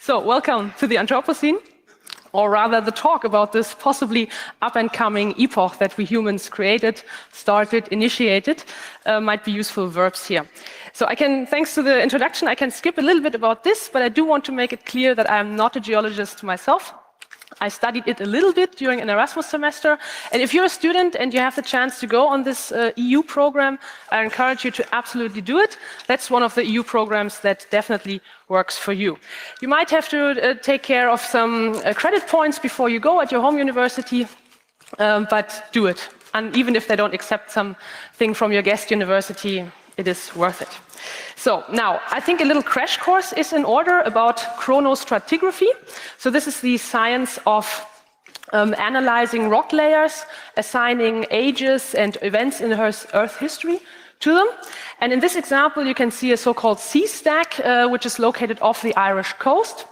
So, welcome to the Anthropocene, or rather the talk about this possibly up-and-coming epoch that we humans created, started, initiated, might be useful verbs here. So thanks to the introduction, I can skip a little bit about this, but I do want to make it clear that I am not a geologist myself. I studied it a little bit during an Erasmus semester, and if you're a student and you have the chance to go on this EU program, I encourage you to absolutely do it. That's one of the EU programs that definitely works for you. You might have to take care of some credit points before you go at your home university, but do it. And even if they don't accept something from your guest university, it is worth it. So now, I think a little crash course is in order about chronostratigraphy. So this is the science of analyzing rock layers, assigning ages and events in Earth history to them. And in this example, you can see a so-called sea stack, which is located off the Irish coast.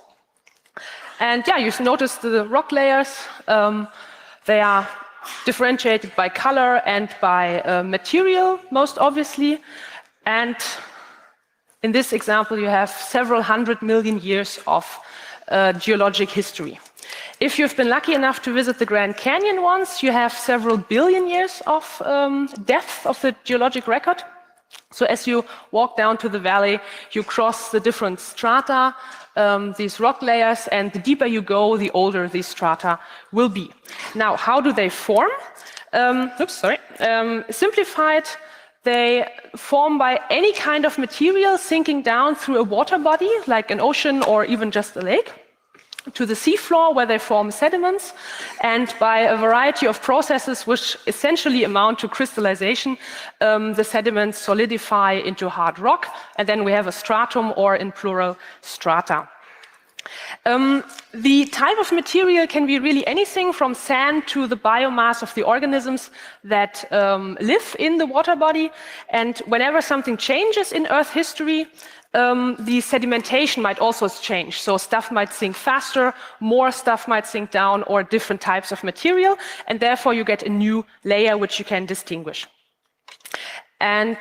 And yeah, you notice the rock layers. They are differentiated by color and by material, most obviously. And in this example, you have several 100 million years of geologic history. If you've been lucky enough to visit the Grand Canyon once, you have several billion years of depth of the geologic record. So as you walk down to the valley, you cross the different strata, these rock layers, and the deeper you go, the older these strata will be. Now, how do they form? Simplified, they form by any kind of material sinking down through a water body, like an ocean or even just a lake, to the seafloor where they form sediments, and by a variety of processes which essentially amount to crystallization, the sediments solidify into hard rock, and then we have a stratum, or in plural, strata. The type of material can be really anything from sand to the biomass of the organisms that live in the water body. And whenever something changes in Earth history, the sedimentation might also change. So stuff might sink faster, more stuff might sink down, or different types of material. And therefore, you get a new layer which you can distinguish. And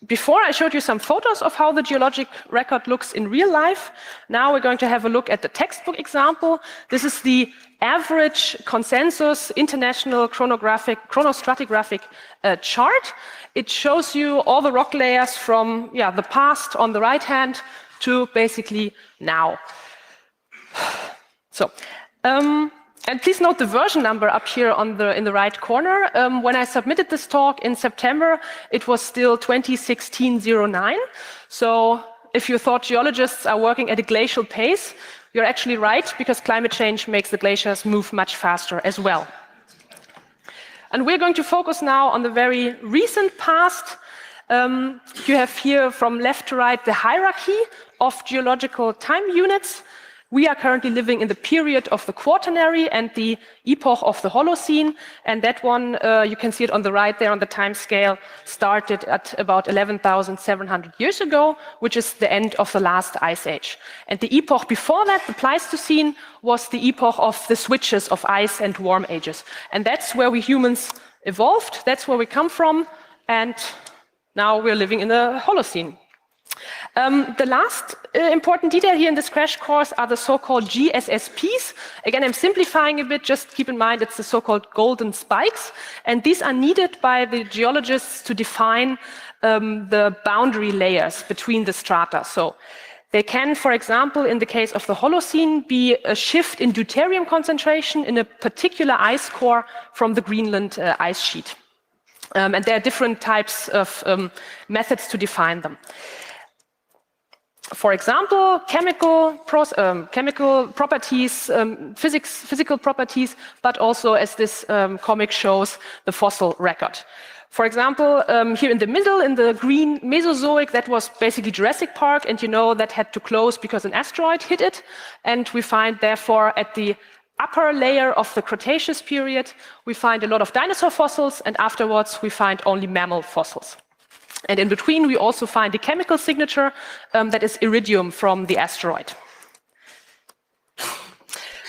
before I showed you some photos of how the geologic record looks in real life. Now we're going to have a look at the textbook example. This is the average consensus international chronostratigraphic chart. It shows you all the rock layers from the past on the right hand to basically now. So. And please note the version number up here in the right corner. When I submitted this talk in September, it was still 2016-09. So if you thought geologists are working at a glacial pace, you're actually right, because climate change makes the glaciers move much faster as well. And we're going to focus now on the very recent past. You have here from left to right the hierarchy of geological time units. We are currently living in the period of the Quaternary and the epoch of the Holocene, and that one, you can see it on the right there on the time scale, started at about 11,700 years ago, which is the end of the last ice age. And the epoch before that, the Pleistocene, was the epoch of the switches of ice and warm ages. And that's where we humans evolved, that's where we come from, and now we're living in the Holocene. The last important detail here in this crash course are the so-called GSSPs. Again, I'm simplifying a bit, just keep in mind it's the so-called golden spikes, and these are needed by the geologists to define the boundary layers between the strata. So they can, for example, in the case of the Holocene, be a shift in deuterium concentration in a particular ice core from the Greenland ice sheet. And there are different types of methods to define them. For example, chemical properties, physical properties, but also, as this comic shows, the fossil record. For example, here in the middle, in the green Mesozoic, that was basically Jurassic Park, and you know that had to close because an asteroid hit it. And we find, therefore, at the upper layer of the Cretaceous period, we find a lot of dinosaur fossils, and afterwards we find only mammal fossils. And in between, we also find a chemical signature that is iridium from the asteroid.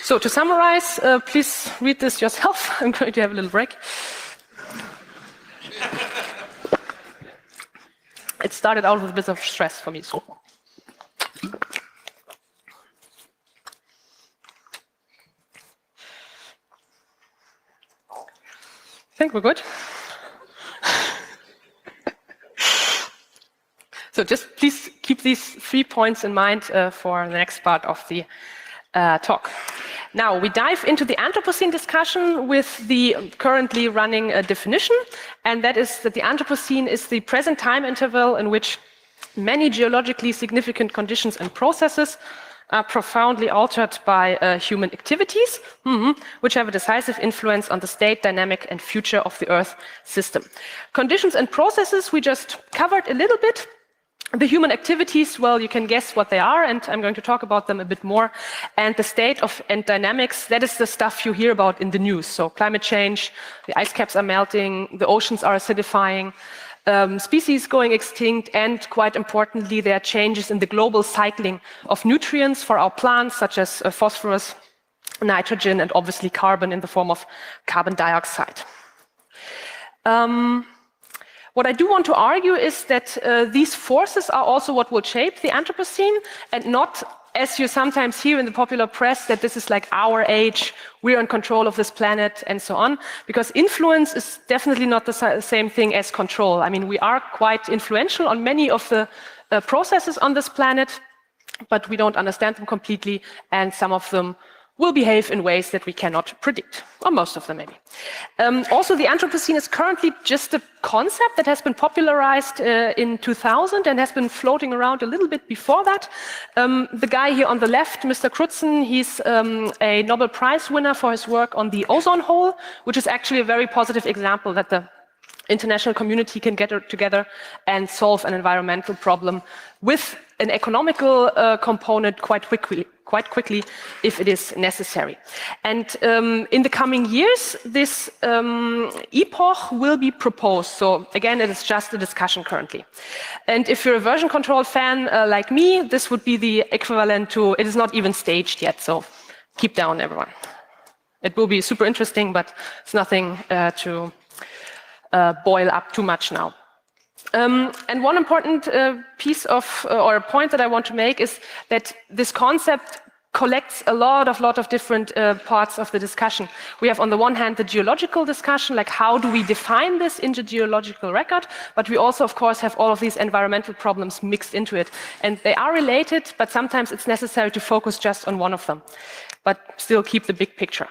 So to summarize, please read this yourself. I'm going to have a little break. It started out with a bit of stress for me. So. think we're good. So just please keep these 3 points in mind for the next part of the talk. Now, we dive into the Anthropocene discussion with the currently running definition, and that is that the Anthropocene is the present time interval in which many geologically significant conditions and processes are profoundly altered by human activities, which have a decisive influence on the state, dynamic, and future of the Earth system. Conditions and processes we just covered a little bit. The human activities, well, you can guess what they are, and I'm going to talk about them a bit more. And the state of and dynamics, that is the stuff you hear about in the news. So climate change, the ice caps are melting, the oceans are acidifying, species going extinct, and quite importantly, there are changes in the global cycling of nutrients for our plants, such as phosphorus, nitrogen, and obviously carbon in the form of carbon dioxide. What I do want to argue is that these forces are also what will shape the Anthropocene, and not, as you sometimes hear in the popular press, that this is like our age, we're in control of this planet, and so on, because influence is definitely not the same thing as control. I mean, we are quite influential on many of the processes on this planet, but we don't understand them completely, and some of them will behave in ways that we cannot predict, or most of them maybe. Also, the Anthropocene is currently just a concept that has been popularized in 2000 and has been floating around a little bit before that. The guy here on the left, Mr. Crutzen, he's a Nobel Prize winner for his work on the ozone hole, which is actually a very positive example that the international community can get together and solve an environmental problem with an economical component quite quickly if it is necessary. And in the coming years, this epoch will be proposed. So again, it is just a discussion currently. And if you're a version control fan like me, this would be the equivalent to, it is not even staged yet, so keep down everyone. It will be super interesting, but it's nothing to boil up too much now. And one important piece of, or a point that I want to make is that this concept collects a lot of different parts of the discussion. We have on the one hand the geological discussion, like how do we define this in the geological record, but we also of course have all of these environmental problems mixed into it. And they are related, but sometimes it's necessary to focus just on one of them, but still keep the big picture.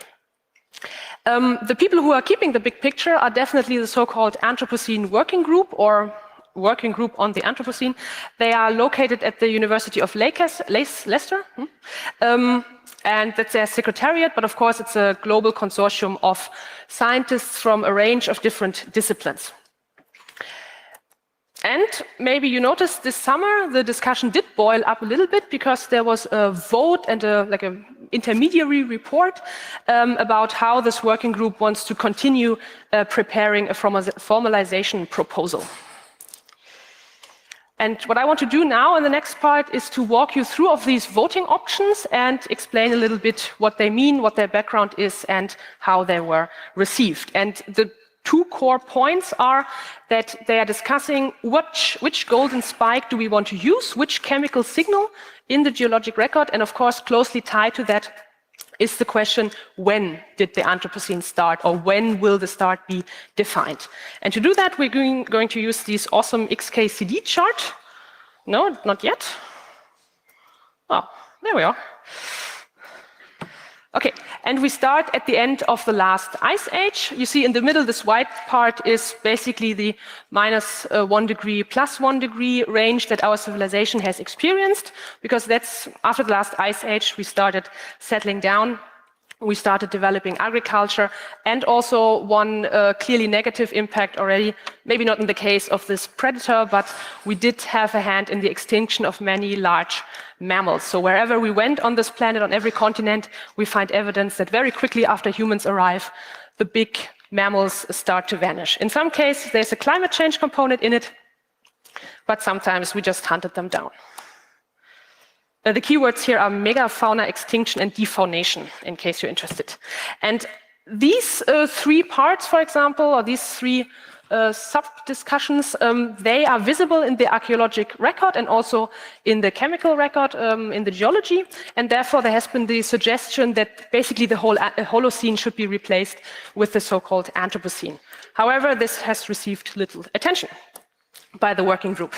The people who are keeping the big picture are definitely the so-called Anthropocene Working Group, or Working Group on the Anthropocene. They are located at the University of Leicester, and that's their secretariat, but of course it's a global consortium of scientists from a range of different disciplines. And maybe you noticed this summer the discussion did boil up a little bit because there was a vote and like an intermediary report about how this working group wants to continue preparing a formalization proposal. And what I want to do now in the next part is to walk you through of these voting options and explain a little bit what they mean, what their background is, and how they were received. And the two core points are that they are discussing which golden spike do we want to use, which chemical signal in the geologic record, and of course closely tied to that is the question, when did the Anthropocene start, or when will the start be defined? And to do that, we're going to use this awesome XKCD chart. No, not yet. Oh, there we are. Okay, and we start at the end of the last ice age. You see in the middle, this white part is basically the -1 degree, +1 degree range that our civilization has experienced, because that's after the last ice age, we started settling down. We started developing agriculture, and also one clearly negative impact already, maybe not in the case of this predator, but we did have a hand in the extinction of many large mammals. So wherever we went on this planet, on every continent, we find evidence that very quickly after humans arrive, the big mammals start to vanish. In some cases, there's a climate change component in it, but sometimes we just hunted them down. The keywords here are megafauna extinction and defaunation, in case you're interested. And these three parts, for example, or these three sub-discussions, they are visible in the archaeologic record and also in the chemical record in the geology, and therefore there has been the suggestion that basically the whole Holocene should be replaced with the so-called Anthropocene. However, this has received little attention by the working group.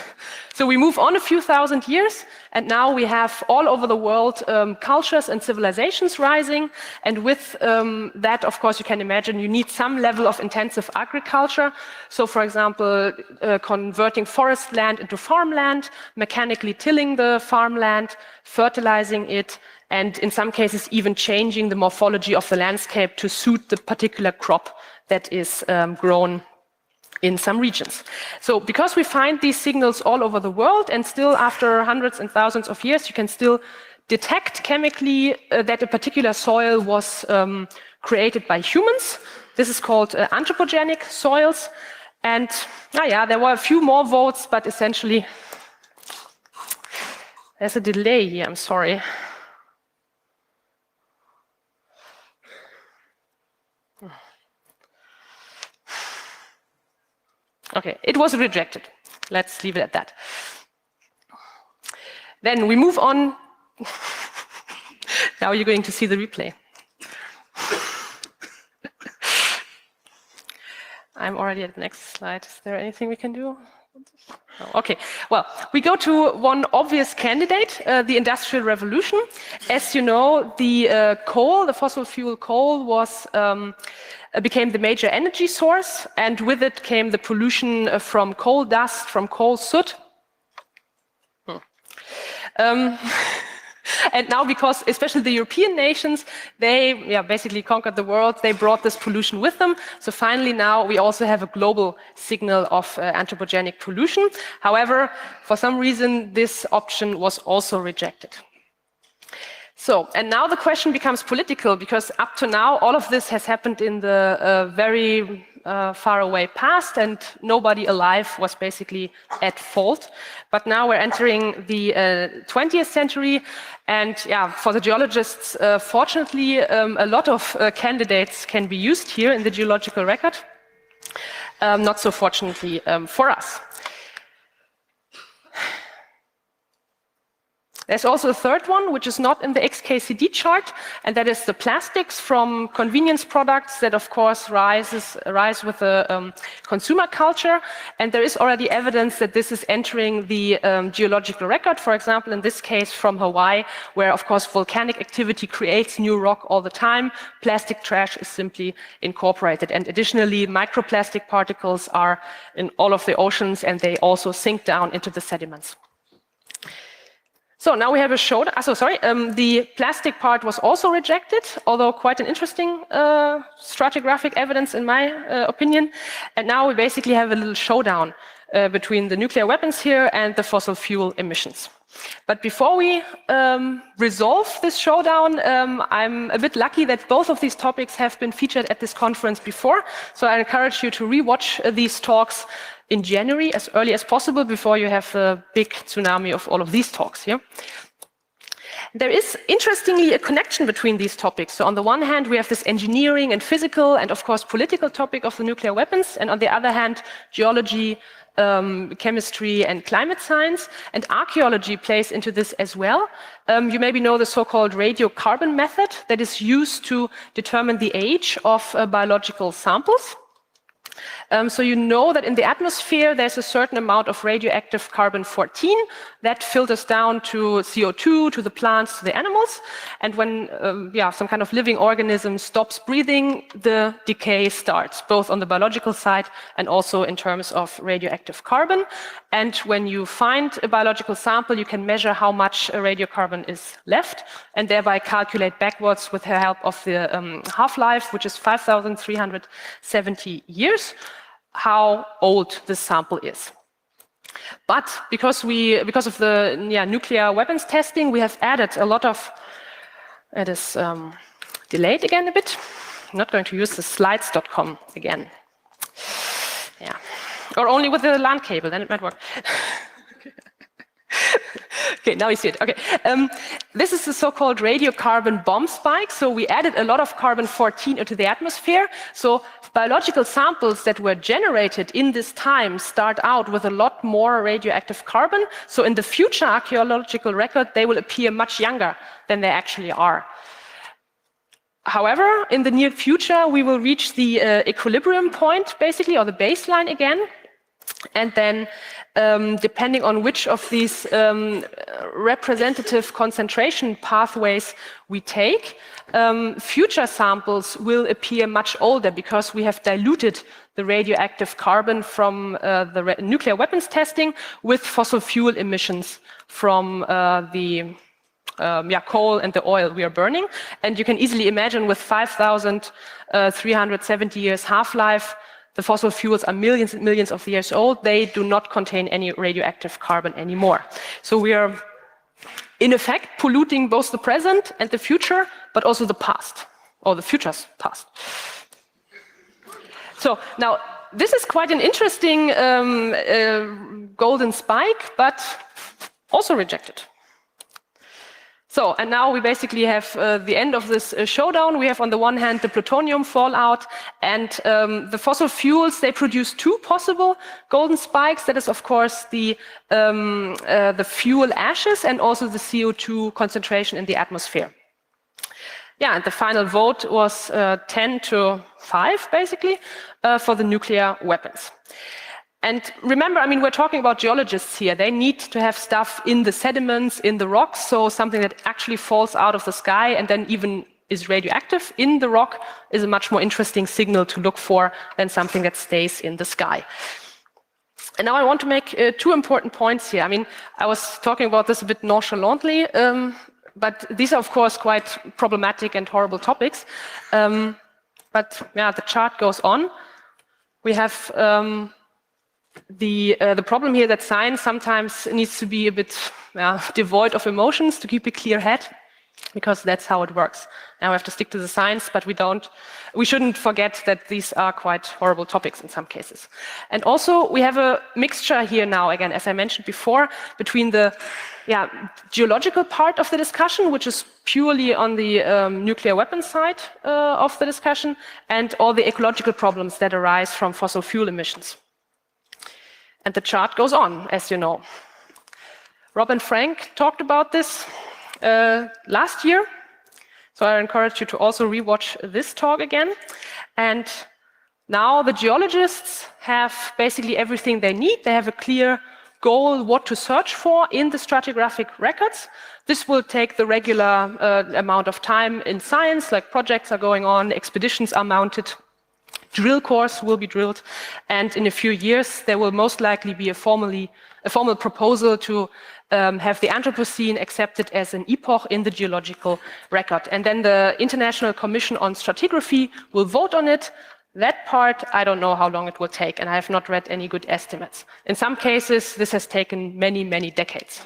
So we move on a few thousand years, and now we have all over the world cultures and civilizations rising, and with that, of course, you can imagine you need some level of intensive agriculture. So, for example, converting forest land into farmland, mechanically tilling the farmland, fertilizing it, and in some cases even changing the morphology of the landscape to suit the particular crop that is grown in some regions. So because we find these signals all over the world, and still after hundreds and thousands of years, you can still detect chemically that a particular soil was created by humans. This is called anthropogenic soils. And yeah, there were a few more votes, but essentially there's a delay here, I'm sorry. Okay, it was rejected. Let's leave it at that. Then we move on. Now you're going to see the replay. I'm already at the next slide. Is there anything we can do? No. Okay, well, we go to one obvious candidate, the Industrial Revolution. As you know, the coal, the fossil fuel coal, became the major energy source, and with it came the pollution from coal dust, from coal soot. And now, because especially the European nations, they basically conquered the world, they brought this pollution with them. So finally now we also have a global signal of anthropogenic pollution. However, for some reason, this option was also rejected. So, and now the question becomes political, because up to now, all of this has happened in the very far away past, and nobody alive was basically at fault. But now we're entering the 20th century, and yeah, for the geologists, fortunately, a lot of candidates can be used here in the geological record. Not so fortunately for us. There's also a third one, which is not in the XKCD chart, and that is the plastics from convenience products that, of course, rise with the consumer culture. And there is already evidence that this is entering the geological record, for example, in this case from Hawaii, where, of course, volcanic activity creates new rock all the time. Plastic trash is simply incorporated. And additionally, microplastic particles are in all of the oceans, and they also sink down into the sediments. So now we have a showdown. The plastic part was also rejected, although quite an interesting stratigraphic evidence in my opinion. And now we basically have a little showdown between the nuclear weapons here and the fossil fuel emissions. But before we resolve this showdown, I'm a bit lucky that both of these topics have been featured at this conference before. So I encourage you to rewatch these talks in January, as early as possible, before you have a big tsunami of all of these talks here. There is, interestingly, a connection between these topics. So on the one hand, we have this engineering and physical and, of course, political topic of the nuclear weapons, and on the other hand, geology, chemistry and climate science, and archaeology plays into this as well. You maybe know the so-called radiocarbon method that is used to determine the age of biological samples. So you know that in the atmosphere there's a certain amount of radioactive carbon-14 that filters down to CO2, to the plants, to the animals. And when some kind of living organism stops breathing, the decay starts, both on the biological side and also in terms of radioactive carbon. And when you find a biological sample, you can measure how much radiocarbon is left, and thereby calculate backwards with the help of the half-life, which is 5,370 years, how old this sample is. But because of the nuclear weapons testing, we have added a lot of, it is delayed again a bit. I'm not going to use the slides.com again. Yeah, or only with the LAN cable, then it might work. Okay, now you see it. Okay, this is the so-called radiocarbon bomb spike. So we added a lot of carbon-14 into the atmosphere. So biological samples that were generated in this time start out with a lot more radioactive carbon. So in the future archaeological record, they will appear much younger than they actually are. However, in the near future, we will reach the equilibrium point, basically, or the baseline again. And then, depending on which of these representative concentration pathways we take, future samples will appear much older because we have diluted the radioactive carbon from the nuclear weapons testing with fossil fuel emissions from the coal and the oil we are burning. And you can easily imagine with 5,370 years half-life, the fossil fuels are millions and millions of years old. They do not contain any radioactive carbon anymore. So we are, in effect, polluting both the present and the future, but also the past, or the future's past. So now, this is quite an interesting golden spike, but also rejected. So, and now we basically have the end of this showdown. We have on the one hand the plutonium fallout and the fossil fuels. They produce two possible golden spikes. That is, of course, the fuel ashes and also the CO2 concentration in the atmosphere. Yeah, and the final vote was 10-5, basically, for the nuclear weapons. And remember, I mean, we're talking about geologists here. They need to have stuff in the sediments, in the rocks, so something that actually falls out of the sky and then even is radioactive in the rock is a much more interesting signal to look for than something that stays in the sky. And now I want to make two important points here. I mean, I was talking about this a bit nonchalantly, but these are, of course, quite problematic and horrible topics. But yeah, the chart goes on. We have the problem here that science sometimes needs to be a bit devoid of emotions to keep a clear head, because that's how it works. Now we have to stick to the science, but we shouldn't forget that these are quite horrible topics in some cases. And also we have a mixture here now, again, as I mentioned before, between the geological part of the discussion, which is purely on the nuclear weapons side of the discussion, and all the ecological problems that arise from fossil fuel emissions. And the chart goes on, as you know. Rob and Frank talked about this last year, so I encourage you to also rewatch this talk again. And now the geologists have basically everything they need. They have a clear goal what to search for in the stratigraphic records. This will take the regular amount of time in science, like projects are going on, expeditions are mounted, drill cores will be drilled, and in a few years there will most likely be a formal proposal to have the Anthropocene accepted as an epoch in the geological record. And then the International Commission on Stratigraphy will vote on it. That part, I don't know how long it will take, and I have not read any good estimates. In some cases, this has taken many, many decades,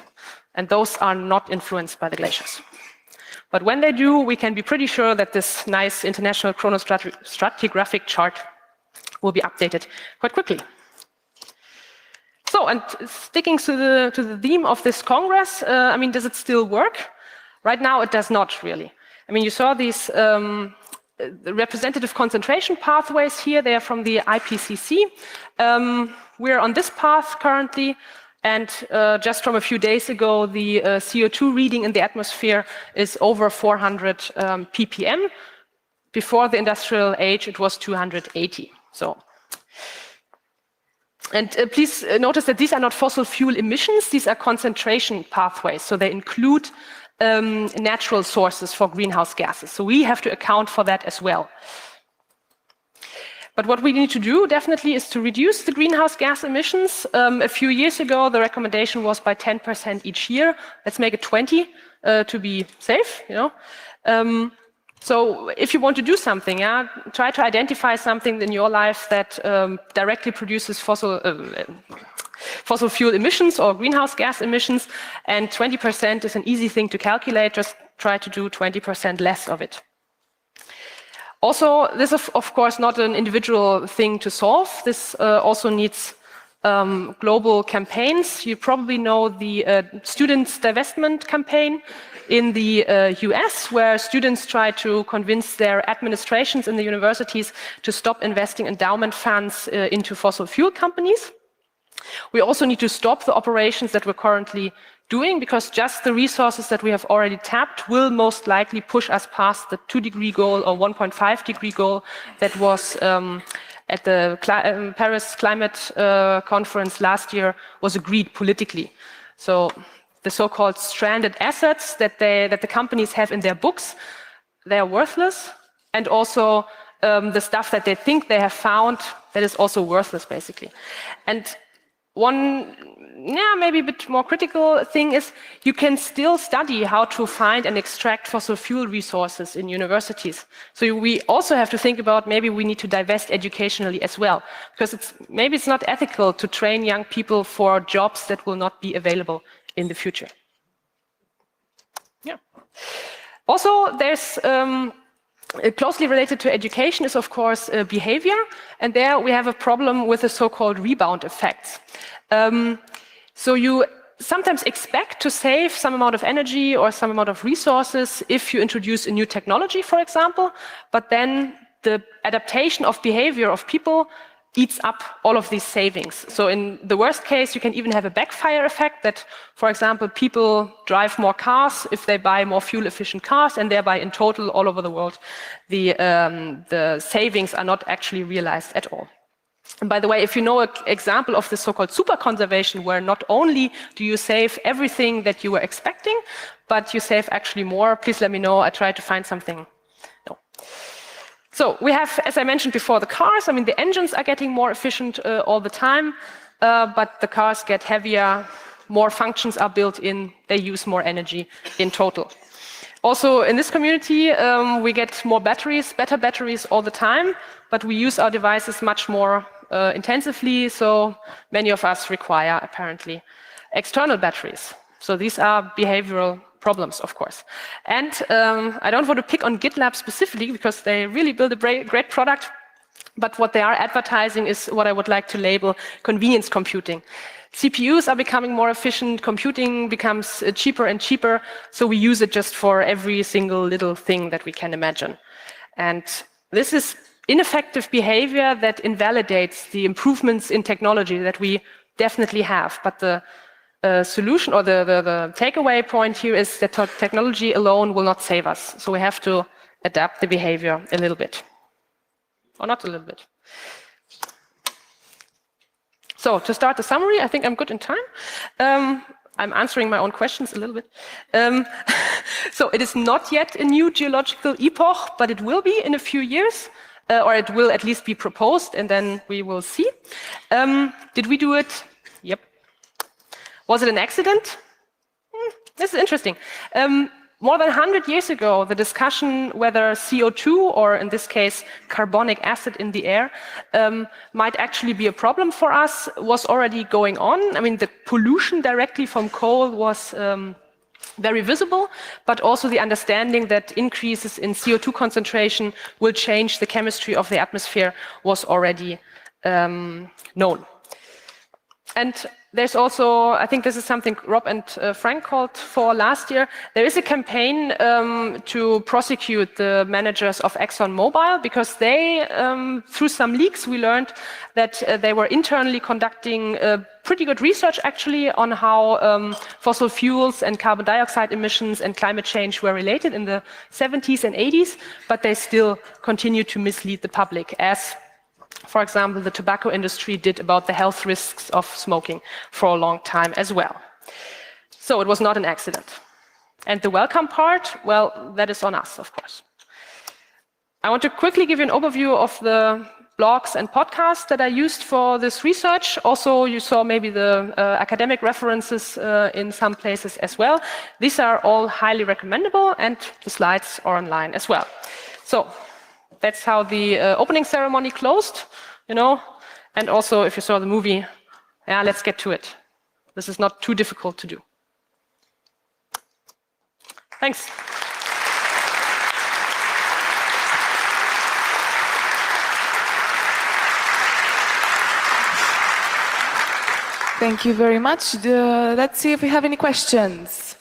and those are not influenced by the glaciers. But when they do, we can be pretty sure that this nice international chronostratigraphic chart will be updated quite quickly. So, and sticking to the theme of this Congress, I mean, does it still work? Right now, it does not really. I mean, you saw these the representative concentration pathways here. They are from the IPCC. We're on this path currently. And just from a few days ago, the CO2 reading in the atmosphere is over 400 ppm. Before the industrial age, it was 280. So, and please notice that these are not fossil fuel emissions. These are concentration pathways. So they include natural sources for greenhouse gases. So we have to account for that as well. But what we need to do definitely is to reduce the greenhouse gas emissions. A few years ago, the recommendation was by 10% each year. Let's make it 20 to be safe, you know. So if you want to do something, try to identify something in your life that directly produces fossil fuel emissions or greenhouse gas emissions, and 20% is an easy thing to calculate. Just try to do 20% less of it. Also, this is of course not an individual thing to solve. This also needs global campaigns. You probably know the students' divestment campaign in the US, where students try to convince their administrations in the universities to stop investing endowment funds into fossil fuel companies. We also need to stop the operations that we're currently doing, because just the resources that we have already tapped will most likely push us past the 2-degree goal or 1.5-degree goal that was at the Paris Climate Conference last year was agreed politically. So the so-called stranded assets that the companies have in their books, they are worthless, and also the stuff that they think they have found, that is also worthless, basically. And one, maybe a bit more critical thing is you can still study how to find and extract fossil fuel resources in universities. So we also have to think about maybe we need to divest educationally as well, because maybe it's not ethical to train young people for jobs that will not be available in the future. Yeah. Also, there's closely related to education is, of course, behavior. And there we have a problem with the so-called rebound effects. So you sometimes expect to save some amount of energy or some amount of resources if you introduce a new technology, for example, but then the adaptation of behavior of people eats up all of these savings. So in the worst case, you can even have a backfire effect that, for example, people drive more cars if they buy more fuel-efficient cars, and thereby in total all over the world, the savings are not actually realized at all. And by the way, if you know an example of the so-called super conservation, where not only do you save everything that you were expecting, but you save actually more, please let me know. I try to find something. No. So we have, as I mentioned before, the cars. I mean, the engines are getting more efficient all the time, but the cars get heavier, more functions are built in, they use more energy in total. Also, in this community, we get more batteries, better batteries all the time, but we use our devices much more intensively, so many of us require, apparently, external batteries. So these are behavioral problems, of course. And I don't want to pick on GitLab specifically, because they really build a great product, but what they are advertising is what I would like to label convenience computing. CPUs are becoming more efficient, computing becomes cheaper and cheaper, so we use it just for every single little thing that we can imagine. And this is ineffective behavior that invalidates the improvements in technology that we definitely have. But the solution, or the takeaway point here, is that technology alone will not save us. So we have to adapt the behavior a little bit. Or not a little bit. So to start the summary, I think I'm good in time. I'm answering my own questions a little bit. So it is not yet a new geological epoch, but it will be in a few years, or it will at least be proposed, and then we will see. Did we do it? Yep. Was it an accident? This is interesting. More than 100 years ago, the discussion whether CO2, or in this case, carbonic acid in the air, might actually be a problem for us, was already going on. I mean, the pollution directly from coal was very visible, but also the understanding that increases in CO2 concentration will change the chemistry of the atmosphere was already known. And there's also, I think this is something Rob and Frank called for last year, there is a campaign to prosecute the managers of ExxonMobil, because they, through some leaks, we learned that they were internally conducting pretty good research actually on how fossil fuels and carbon dioxide emissions and climate change were related in the 70s and 80s, but they still continue to mislead the public, as for example, the tobacco industry did about the health risks of smoking for a long time as well. So it was not an accident. And the welcome part, well, that is on us, of course. I want to quickly give you an overview of the blogs and podcasts that I used for this research. Also, you saw maybe the academic references in some places as well. These are all highly recommendable, and the slides are online as well. So that's how the opening ceremony closed, you know. And also, if you saw the movie, yeah, let's get to it. This is not too difficult to do. Thanks. Thank you very much. Let's see if we have any questions.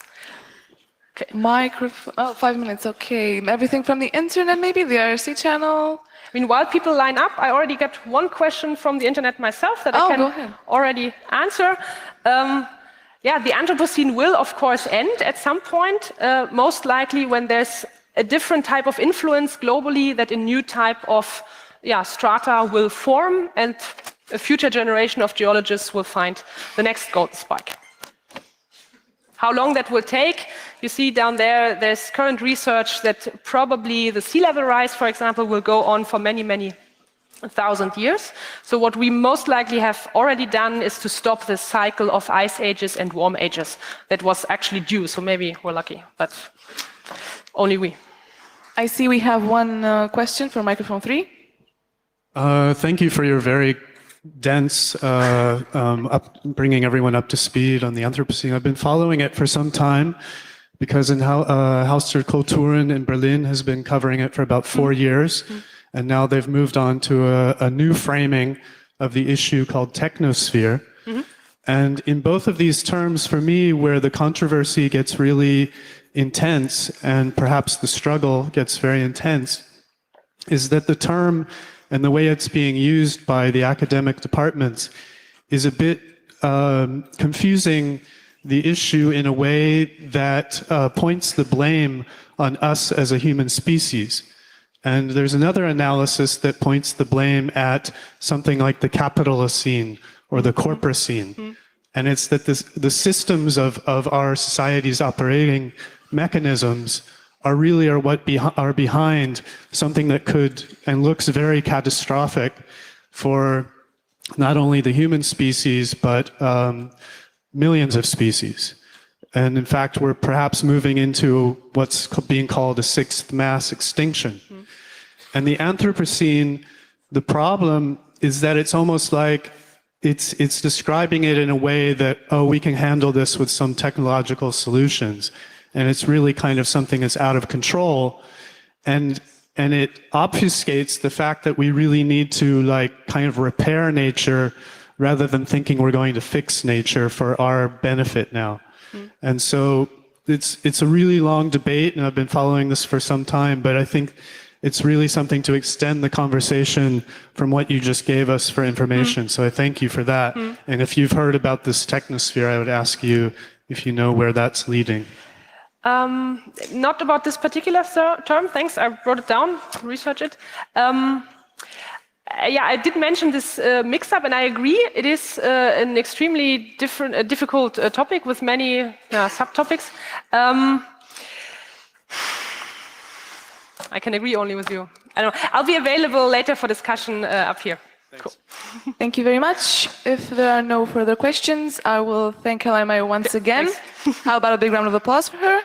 Okay. Microphone. Oh, 5 minutes. Okay. Everything from the internet, maybe the IRC channel. I mean, while people line up, I already got one question from the internet myself that I can already answer. Yeah, the Anthropocene will, of course, end at some point, most likely when there's a different type of influence globally, that a new type of strata will form, and a future generation of geologists will find the next golden spike. How long that will take, you see down there, there's current research that probably the sea level rise, for example, will go on for many, many 1,000 years. So what we most likely have already done is to stop this cycle of ice ages and warm ages that was actually due. So maybe we're lucky, but only we. I see we have one question for microphone 3. Thank you for your very dense bringing everyone up to speed on the Anthropocene. I've been following it for some time because Haus der Kulturen in Berlin has been covering it for about 4 years. And now they've moved on to a new framing of the issue called technosphere. And in both of these terms, for me, where the controversy gets really intense and perhaps the struggle gets very intense, is that the term and the way it's being used by the academic departments is a bit confusing the issue in a way that points the blame on us as a human species. And there's another analysis that points the blame at something like the Capitalocene or the Corporocene. And it's that the systems of our society's operating mechanisms are really what are behind something that could and looks very catastrophic for not only the human species, but millions of species. And in fact, we're perhaps moving into what's being called a 6th mass extinction. And the Anthropocene, the problem is that it's almost like it's describing it in a way that, oh, we can handle this with some technological solutions. And it's really kind of something that's out of control. And it obfuscates the fact that we really need to kind of repair nature rather than thinking we're going to fix nature for our benefit now. And so it's a really long debate, and I've been following this for some time, but I think it's really something to extend the conversation from what you just gave us for information. So I thank you for that. And if you've heard about this technosphere, I would ask you if you know where that's leading. Not about this particular term, thanks. I wrote it down, research it. Yeah, I did mention this mix-up, and I agree. It is an extremely difficult topic with many subtopics. I can agree only with you. I don't know. I'll be available later for discussion up here. Cool. Thank you very much. If there are no further questions, I will thank Helena once again. How about a big round of applause for her?